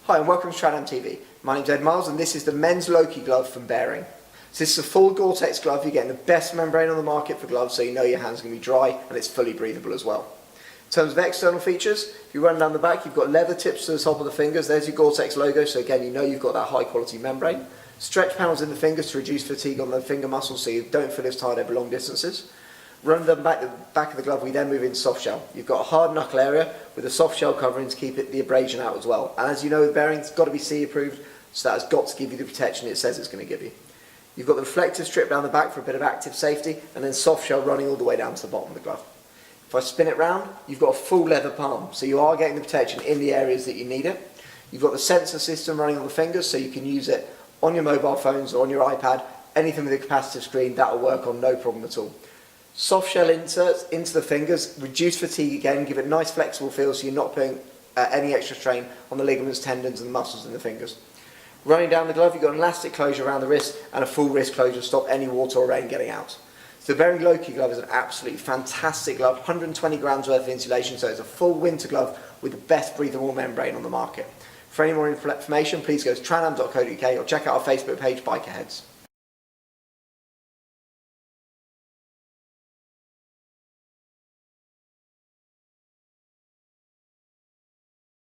Hi and welcome to Tran-Am TV. My name's Ed Miles and this is the men's Loki glove from Bearing. So this is a full Gore-Tex glove. You're getting the best membrane on the market for gloves, so you know your hands are going to be dry and it's fully breathable as well. In terms of external features, if you run down the back, you've got leather tips to the top of the fingers. There's your Gore-Tex logo, so again you know you've got that high quality membrane. Stretch panels in the fingers to reduce fatigue on the finger muscles so you don't feel as tired over long distances. Run down the back of the glove, we then move into soft shell. You've got a hard knuckle area with a soft shell covering to keep the abrasion out as well. And as you know, the Bearing's got to be CE approved, so that has got to give you the protection it says it's going to give you. You've got the reflective strip down the back for a bit of active safety, and then soft shell running all the way down to the bottom of the glove. If I spin it round, you've got a full leather palm, so you are getting the protection in the areas that you need it. You've got the sensor system running on the fingers, so you can use it on your mobile phones or on your iPad. Anything with a capacitive screen, that will work on no problem at all. Soft shell inserts into the fingers, reduce fatigue again, give it a nice flexible feel so you're not putting any extra strain on the ligaments, tendons and the muscles in the fingers. Running down the glove, you've got an elastic closure around the wrist and a full wrist closure to stop any water or rain getting out. So the Bearing Loki glove is an absolutely fantastic glove, 120 grams worth of insulation, so it's a full winter glove with the best breathable membrane on the market. For any more information, please go to tranam.co.uk or check out our Facebook page, Biker Heads.